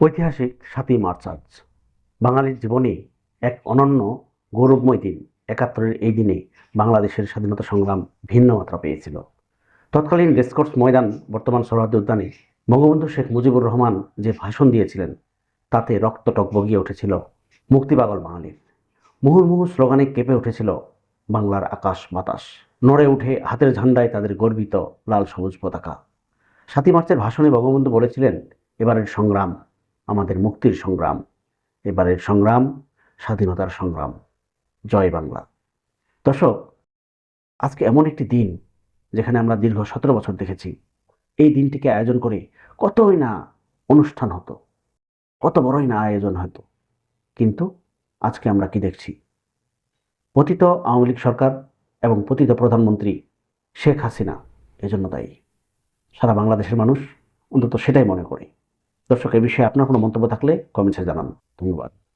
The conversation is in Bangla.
ঐতিহাসিক ৭ই মার্চ আজ বাঙালির জীবনে এক অনন্য গৌরবময় দিন। ৭১-এর এই দিনে বাংলাদেশের স্বাধীনতা সংগ্রাম ভিন্ন মাত্রা পেয়েছিল। তৎকালীন রেসকোর্স ময়দান, বর্তমান সোহরাওয়ার্দী উদ্যানে বঙ্গবন্ধু শেখ মুজিবুর রহমান যে ভাষণ দিয়েছিলেন, তাতে রক্ত টগবগিয়ে উঠেছিল মুক্তিপাগল বাঙালির। মুহুর্মুহু স্লোগানে কেঁপে উঠেছিল বাংলার আকাশ বাতাস। নড়ে উঠে হাতের ঝান্ডায় তাদের গর্বিত লাল সবুজ পতাকা। ৭ই মার্চের ভাষণে বঙ্গবন্ধু বলেছিলেন, এবারের সংগ্রাম আমাদের মুক্তির সংগ্রাম, এবারের সংগ্রাম স্বাধীনতার সংগ্রাম। জয় বাংলা। দর্শক, আজকে এমন একটি দিন যেখানে আমরা দীর্ঘ ১৭ বছর দেখেছি এই দিনটিকে আয়োজন করে কতই না অনুষ্ঠান হতো, কত বড়ই না আয়োজন হতো, কিন্তু আজকে আমরা কি দেখছি? পতিত আওয়ামী লীগ সরকার এবং পতিত প্রধানমন্ত্রী শেখ হাসিনা এজন্য দায়ী। সারা বাংলাদেশের মানুষ অন্তত সেটাই মনে করে। দর্শক, এই বিষয়ে আপনার কোনো মন্তব্য থাকলে কমেন্টসে জানান। ধন্যবাদ।